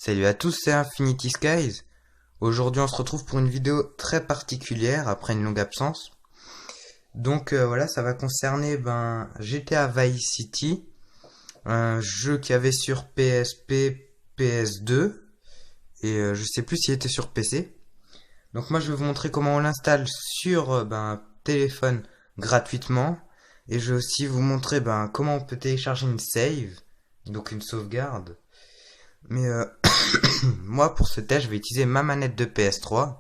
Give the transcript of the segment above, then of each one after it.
Salut à tous, c'est Infinity Skies. Aujourd'hui, on se retrouve pour une vidéo très particulière après une longue absence. Donc voilà, ça va concerner GTA Vice City, un jeu qui avait sur PSP, PS2 et je sais plus s'il était sur PC. Donc moi, je vais vous montrer comment on l'installe sur téléphone gratuitement et je vais aussi vous montrer comment on peut télécharger une save, donc une sauvegarde. Mais moi, pour ce test, je vais utiliser ma manette de PS3.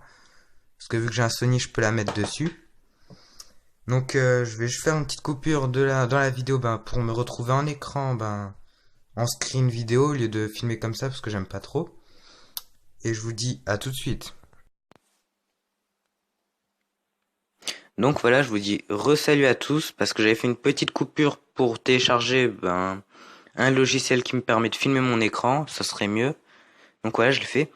Parce que vu que j'ai un Sony, je peux la mettre dessus. Donc je vais juste faire une petite coupure dans la vidéo pour me retrouver en écran, en screen vidéo au lieu de filmer comme ça parce que j'aime pas trop. Et je vous dis à tout de suite. Donc voilà, je vous dis re-salut à tous parce que j'avais fait une petite coupure pour télécharger un logiciel qui me permet de filmer mon écran, ça serait mieux. Donc voilà, je le fais.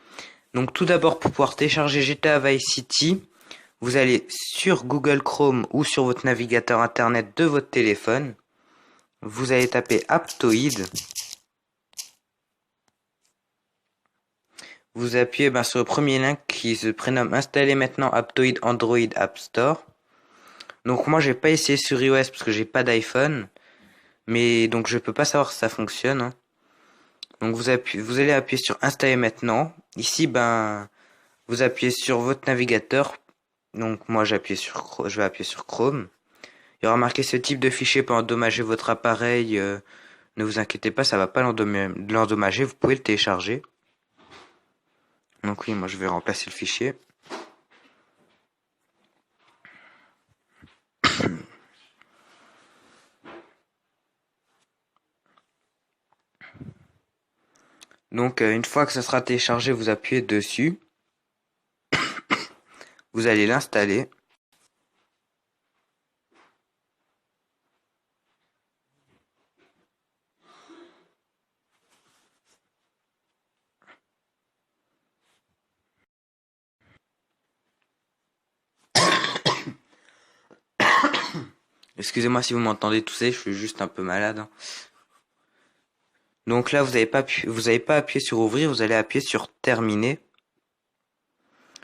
Donc tout d'abord, pour pouvoir télécharger GTA Vice City, vous allez sur Google Chrome ou sur votre navigateur internet de votre téléphone. Vous allez taper Aptoide. Vous appuyez sur le premier lien qui se prénomme Installer maintenant Aptoide Android App Store. Donc moi j'ai pas essayé sur iOS parce que j'ai pas d'iPhone. Mais donc je peux pas savoir si ça fonctionne, hein. Donc vous allez appuyer sur Installer maintenant. Ici vous appuyez sur votre navigateur. Donc moi je vais appuyer sur Chrome. Il y aura marqué ce type de fichier peut endommager votre appareil. Ne vous inquiétez pas, ça va pas l'endommager. Vous pouvez le télécharger. Donc oui, moi je vais remplacer le fichier. Donc une fois que ça sera téléchargé, vous appuyez dessus. Vous allez l'installer. Excusez-moi si vous m'entendez tousser, je suis juste un peu malade, hein. Donc là, vous avez pas appuyé sur ouvrir, vous allez appuyer sur terminer.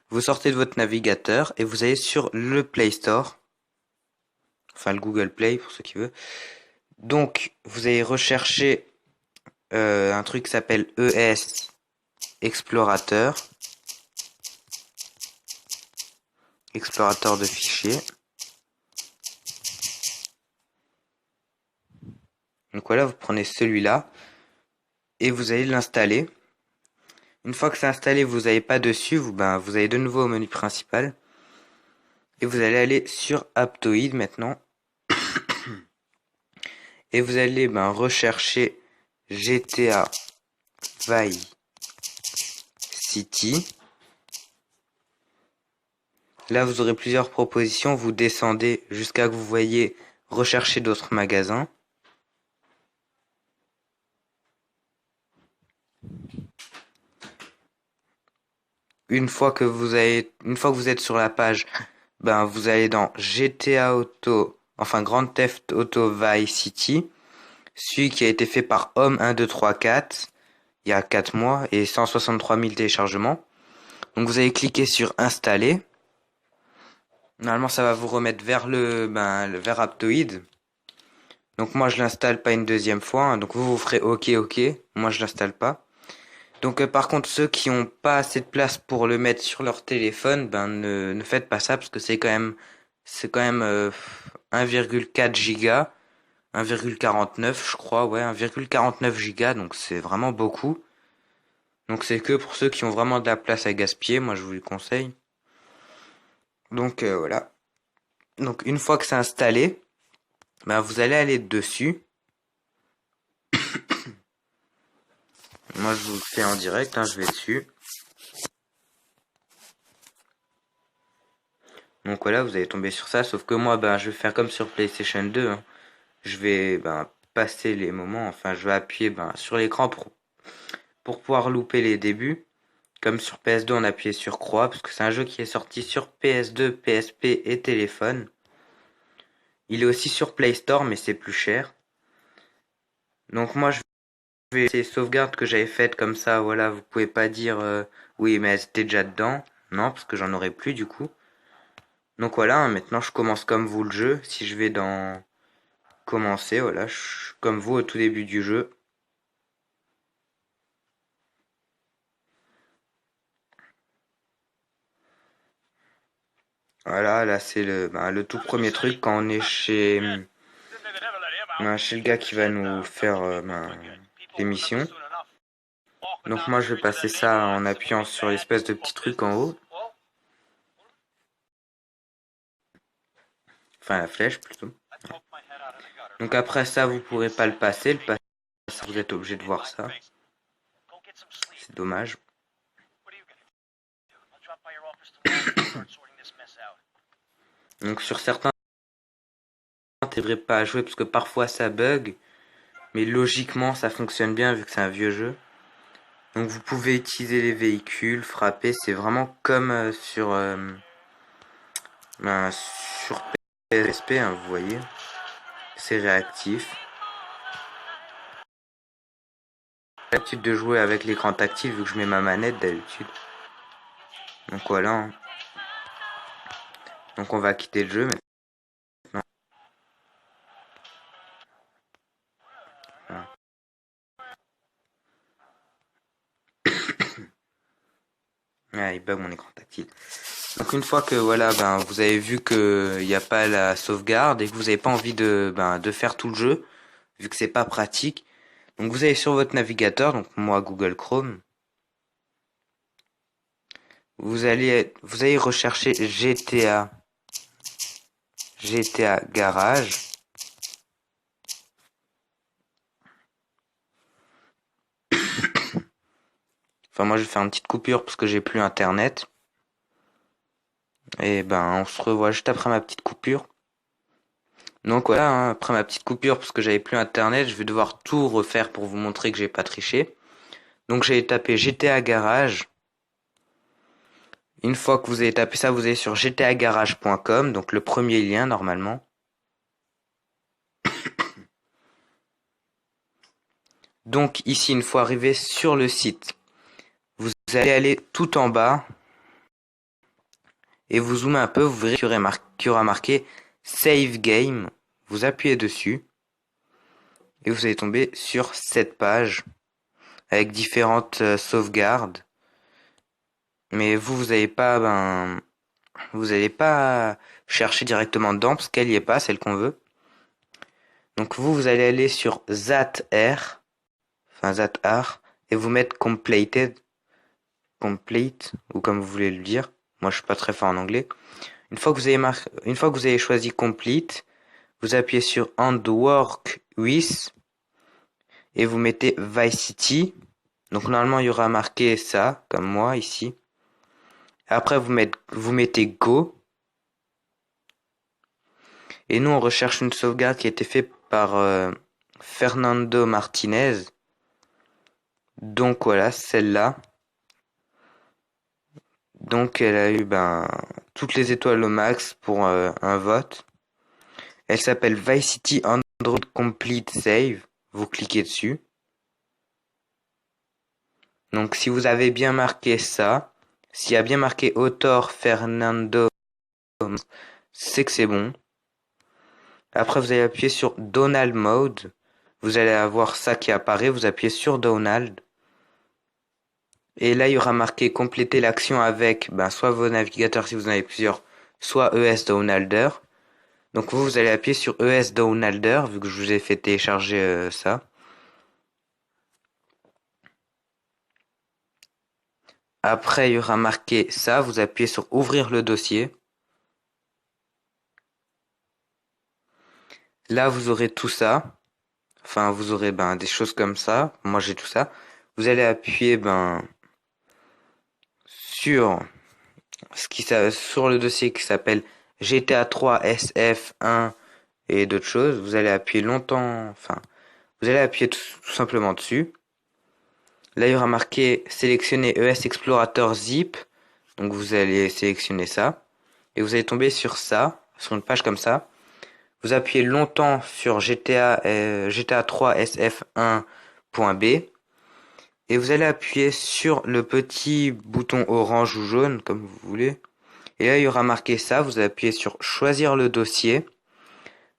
Vous sortez de votre navigateur et vous allez sur le Play Store. Enfin, le Google Play pour ceux qui veulent. Donc, vous allez rechercher un truc qui s'appelle ES Explorateur. Explorateur de fichiers. Donc voilà, vous prenez celui-là et vous allez l'installer. Une fois que c'est installé, vous n'allez pas dessus, vous allez de nouveau au menu principal et vous allez aller sur Aptoide maintenant et vous allez rechercher GTA Vice City. Là, vous aurez plusieurs propositions. Vous descendez jusqu'à que vous voyez rechercher d'autres magasins. Une fois que vous êtes sur la page, vous allez dans GTA Auto, enfin Grand Theft Auto Vice City, celui qui a été fait par Homme 1, 2, 3, 4, il y a 4 mois et 163 000 téléchargements. Donc vous allez cliquer sur installer. Normalement, ça va vous remettre vers Aptoide. Donc moi, je l'installe pas une deuxième fois, hein. Donc vous ferez OK, OK. Moi, je l'installe pas. Donc par contre, ceux qui ont pas assez de place pour le mettre sur leur téléphone, ne faites pas ça parce que c'est quand même 1,4 giga, 1,49 je crois, ouais, 1,49 giga, donc c'est vraiment beaucoup. Donc c'est que pour ceux qui ont vraiment de la place à gaspiller, moi je vous le conseille. Donc voilà. Donc une fois que c'est installé, vous allez aller dessus. Moi je vous le fais en direct, hein, je vais dessus. Donc voilà, vous allez tomber sur ça, sauf que moi je vais faire comme sur PlayStation 2, hein. Je vais passer les moments, enfin je vais appuyer sur l'écran pour pouvoir louper les débuts. Comme sur PS2 on appuyait sur croix, parce que c'est un jeu qui est sorti sur PS2, PSP et téléphone. Il est aussi sur Play Store mais c'est plus cher. Donc moi je ces sauvegardes que j'avais faites comme ça, voilà, vous pouvez pas dire oui, mais elles étaient déjà dedans. Non, parce que j'en aurai plus du coup. Donc voilà, hein, maintenant je commence comme vous le jeu. Si je vais dans commencer, voilà, comme vous au tout début du jeu. Voilà, là c'est le tout premier truc quand on est chez le gars qui va nous faire l'émission. Donc moi je vais passer ça en appuyant sur l'espèce de petit truc en haut. Enfin la flèche plutôt. Donc après ça vous pourrez pas le passer. Le passer vous êtes obligé de voir ça. C'est dommage. Donc sur certains ne devrait pas à jouer parce que parfois ça bug. Mais logiquement ça fonctionne bien vu que c'est un vieux jeu. Donc vous pouvez utiliser les véhicules, frapper, c'est vraiment comme sur PSP, hein, vous voyez. C'est réactif. J'ai l'habitude de jouer avec l'écran tactile vu que je mets ma manette d'habitude. Donc voilà. Hein. Donc on va quitter le jeu maintenant. Voilà. Ah, il bug mon écran tactile. Donc une fois que voilà, vous avez vu que il n'y a pas la sauvegarde et que vous n'avez pas envie de faire tout le jeu, vu que c'est pas pratique. Donc vous allez sur votre navigateur, donc moi Google Chrome. Vous allez rechercher GTA Garage. Enfin moi je vais faire une petite coupure parce que j'ai plus internet. Et on se revoit juste après ma petite coupure. Donc voilà, hein, après ma petite coupure parce que j'avais plus internet, je vais devoir tout refaire pour vous montrer que j'ai pas triché. Donc j'ai tapé GTA Garage. Une fois que vous avez tapé ça, vous allez sur gtagarage.com, donc le premier lien normalement. Donc ici, une fois arrivé sur le site, vous allez aller tout en bas et vous zoomez un peu, vous verrez qu'il y aura marqué Save Game. Vous appuyez dessus et vous allez tomber sur cette page avec différentes sauvegardes. Mais vous n'allez pas, vous n'allez pas chercher directement dedans parce qu'elle y est pas, celle qu'on veut. Donc vous allez aller sur ZATR, enfin ZATR, et vous mettre completed, complete, ou comme vous voulez le dire. Moi je suis pas très fort en anglais. Une fois que vous avez choisi complete, vous appuyez sur and work with, et vous mettez Vice City. Donc normalement il y aura marqué ça, comme moi ici. Après vous mettez Go. Et nous on recherche une sauvegarde qui a été faite par Fernando Martinez. Donc voilà, celle-là. Donc elle a eu toutes les étoiles au max pour un vote. Elle s'appelle Vice City Android Complete Save. Vous cliquez dessus. Donc si vous avez bien marqué ça, s'il y a bien marqué auteur Fernando, c'est que c'est bon. Après vous allez appuyer sur Donald Mode. Vous allez avoir ça qui apparaît. Vous appuyez sur Donald. Et là, il y aura marqué compléter l'action avec soit vos navigateurs si vous en avez plusieurs, soit ES Downloader. Donc vous allez appuyer sur ES Downloader vu que je vous ai fait télécharger ça. Après, il y aura marqué ça. Vous appuyez sur ouvrir le dossier. Là, vous aurez tout ça. Enfin, vous aurez des choses comme ça. Moi, j'ai tout ça. Vous allez appuyer sur sur le dossier qui s'appelle GTA 3 SF1 et d'autres choses. Vous allez appuyer longtemps, enfin, vous allez appuyer tout simplement dessus. Là, il y aura marqué sélectionner ES Explorator Zip. Donc vous allez sélectionner ça. Et vous allez tomber sur ça, sur une page comme ça. Vous appuyez longtemps sur GTA 3 SF1 point B. Et vous allez appuyer sur le petit bouton orange ou jaune, comme vous voulez. Et là, il y aura marqué ça. Vous appuyez sur choisir le dossier.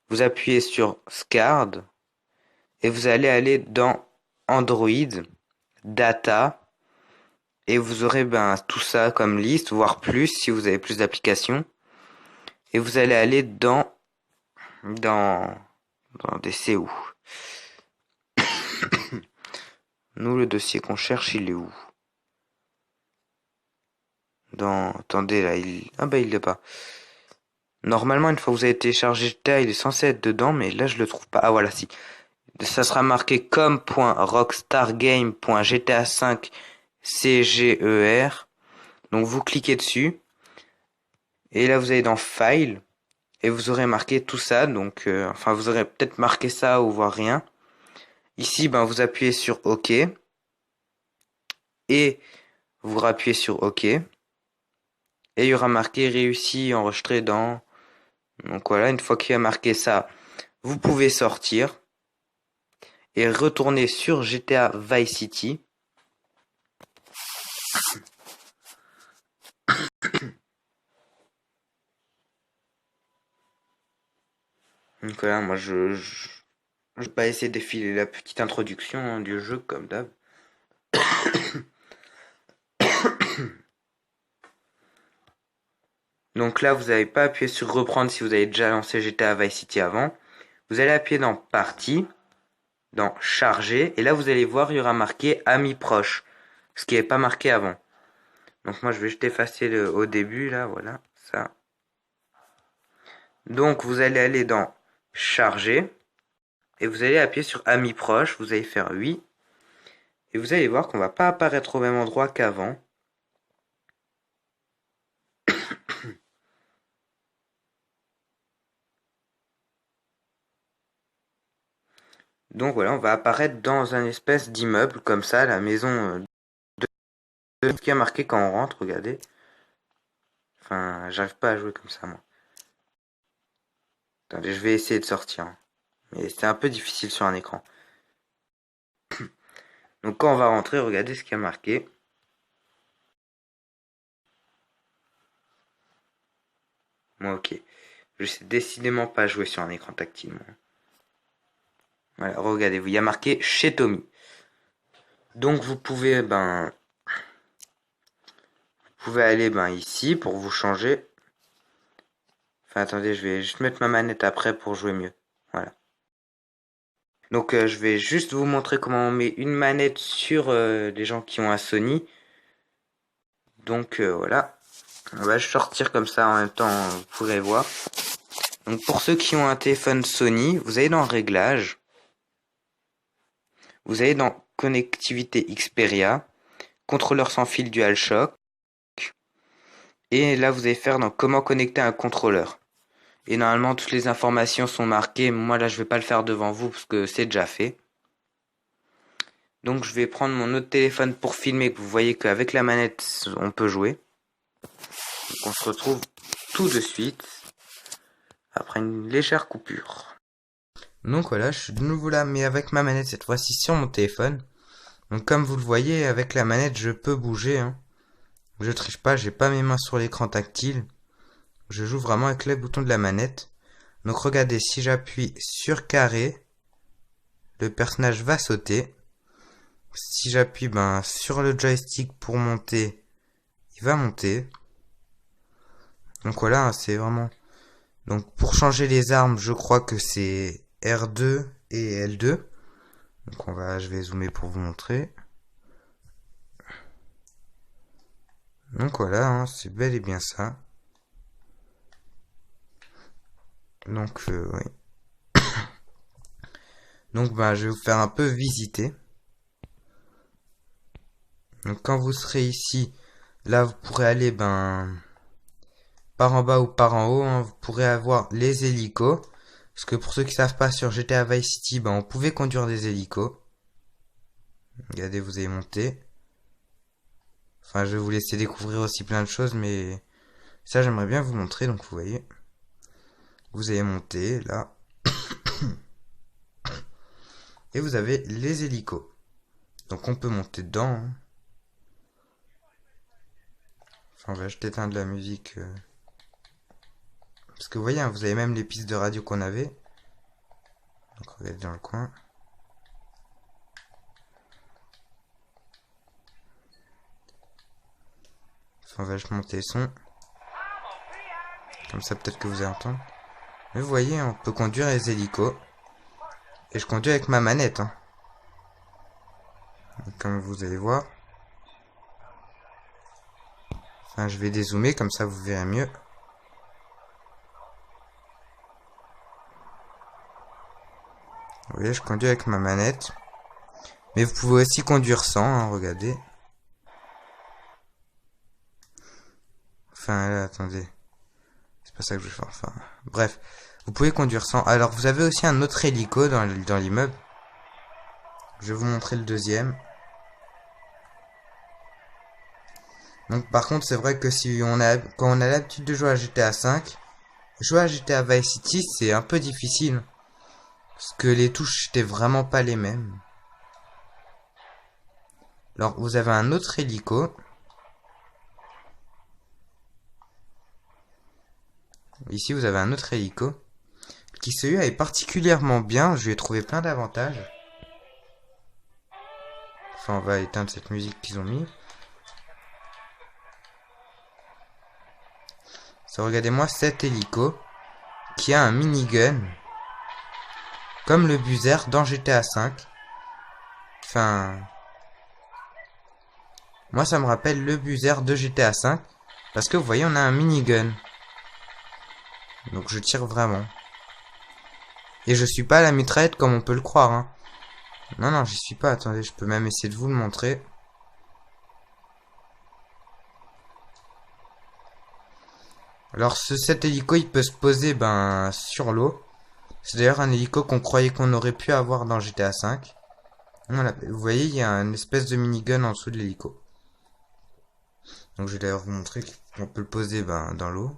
Vous appuyez sur SCARD. Et vous allez aller dans Android, Data. Et vous aurez tout ça comme liste, voire plus si vous avez plus d'applications. Et vous allez aller dans des C où. Nous, le dossier qu'on cherche, il est où? Attendez, là, il l'est pas. Normalement, une fois que vous avez téléchargé GTA, il est censé être dedans, mais là, je le trouve pas. Ah, voilà, si. Ça sera marqué com.rockstargame.gta5 CGER. Donc, vous cliquez dessus. Et là, vous allez dans File. Et vous aurez marqué tout ça. Donc, vous aurez peut-être marqué ça ou voir rien. Ici, vous appuyez sur OK. Et vous rappuyez sur OK. Et il y aura marqué réussi, enregistré dans... Donc voilà, une fois qu'il y a marqué ça, vous pouvez sortir. Et retourner sur GTA Vice City. Donc voilà, moi je vais pas essayer de défiler la petite introduction du jeu comme d'hab. Donc là, vous n'avez pas appuyé sur reprendre si vous avez déjà lancé GTA Vice City avant. Vous allez appuyer dans Partie, dans Charger, et là vous allez voir, il y aura marqué Amis proches, ce qui n'est pas marqué avant. Donc moi je vais juste effacer au début, là, voilà, ça. Donc vous allez aller dans Charger, et vous allez appuyer sur Amis proches, vous allez faire oui, et vous allez voir qu'on va pas apparaître au même endroit qu'avant. Donc voilà, on va apparaître dans un espèce d'immeuble comme ça, la maison de qui a marqué quand on rentre, regardez. Enfin, j'arrive pas à jouer comme ça moi. Attendez, je vais essayer de sortir. Mais c'est un peu difficile sur un écran. Donc quand on va rentrer, regardez ce qui a marqué. Moi ok. Je sais décidément pas jouer sur un écran tactile moi. Voilà, regardez-vous, il y a marqué chez Tommy. Donc vous pouvez aller ici pour vous changer. Enfin attendez, je vais juste mettre ma manette après pour jouer mieux. Voilà. Donc je vais juste vous montrer comment on met une manette sur les gens qui ont un Sony. Donc voilà. On va sortir comme ça en même temps, vous pourrez voir. Donc pour ceux qui ont un téléphone Sony, vous allez dans Réglages. Vous allez dans Connectivité Xperia, contrôleur sans fil DualShock. Et là vous allez faire dans Comment connecter un contrôleur. Et normalement toutes les informations sont marquées. Moi là je vais pas le faire devant vous parce que c'est déjà fait. Donc je vais prendre mon autre téléphone pour filmer, que vous voyez qu'avec la manette on peut jouer. Donc on se retrouve tout de suite après une légère coupure. Donc voilà, je suis de nouveau là, mais avec ma manette cette fois-ci sur mon téléphone. Donc comme vous le voyez, avec la manette je peux bouger. Je triche pas, j'ai pas mes mains sur l'écran tactile. Je joue vraiment avec les boutons de la manette. Donc regardez, si j'appuie sur carré, le personnage va sauter. Si j'appuie sur le joystick pour monter, il va monter. Donc voilà, c'est vraiment... Donc pour changer les armes, je crois que c'est R2 et L2. Donc je vais zoomer pour vous montrer. Donc voilà, c'est bel et bien ça. Donc oui. Donc je vais vous faire un peu visiter. Donc quand vous serez ici, là vous pourrez aller par en bas ou par en haut, vous pourrez avoir les hélicos. Parce que pour ceux qui savent pas, sur GTA Vice City, on pouvait conduire des hélicos. Regardez, vous allez monter. Enfin, je vais vous laisser découvrir aussi plein de choses, mais ça j'aimerais bien vous montrer. Donc vous voyez, vous allez monter là. Et vous avez les hélicos. Donc on peut monter dedans. Hein. Enfin, on va juste éteindre la musique. Parce que vous voyez, hein, vous avez même les pistes de radio qu'on avait. Donc regardez dans le coin. Enfin, on va juste monter le son. Comme ça peut-être que vous allez entendre. Mais vous voyez, on peut conduire les hélicos. Et je conduis avec ma manette. Hein. Comme vous allez voir. Enfin, je vais dézoomer, comme ça vous verrez mieux. Vous voyez, je conduis avec ma manette. Mais vous pouvez aussi conduire sans, hein, regardez. Enfin, là, attendez. C'est pas ça que je veux faire. Enfin, bref. Vous pouvez conduire sans. Alors, vous avez aussi un autre hélico dans l'immeuble. Je vais vous montrer le deuxième. Donc, par contre, c'est vrai que quand on a l'habitude de jouer à GTA V, jouer à GTA Vice City, c'est un peu difficile. Parce que les touches n'étaient vraiment pas les mêmes. Alors, vous avez un autre hélico. Ici, vous avez un autre hélico. Qui, celui-là, est particulièrement bien. Je lui ai trouvé plein d'avantages. Enfin, on va éteindre cette musique qu'ils ont mis. Ça, regardez-moi cet hélico. Qui a un minigun. Comme le Buzzer dans GTA V. Enfin... Moi, ça me rappelle le Buzzer de GTA V. Parce que vous voyez, on a un minigun. Donc je tire vraiment. Et je suis pas à la mitraillette comme on peut le croire. Hein. Non, non, j'y suis pas. Attendez, je peux même essayer de vous le montrer. Alors cet hélico, il peut se poser sur l'eau. C'est d'ailleurs un hélico qu'on croyait qu'on aurait pu avoir dans GTA V. Voilà, vous voyez, il y a une espèce de minigun en dessous de l'hélico. Donc je vais d'ailleurs vous montrer qu'on peut le poser dans l'eau.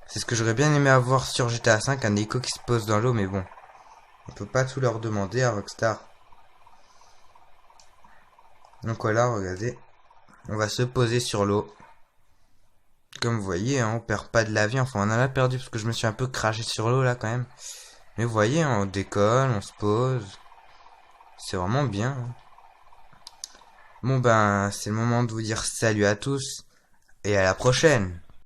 C'est ce que j'aurais bien aimé avoir sur GTA V, un hélico qui se pose dans l'eau, mais bon. On peut pas tout leur demander à Rockstar. Donc voilà, regardez. On va se poser sur l'eau. Comme vous voyez, hein, on perd pas de la vie. Enfin, on en a perdu parce que je me suis un peu craché sur l'eau là quand même. Mais vous voyez, hein, on décolle, on se pose. C'est vraiment bien. Hein. Bon c'est le moment de vous dire salut à tous. Et à la prochaine.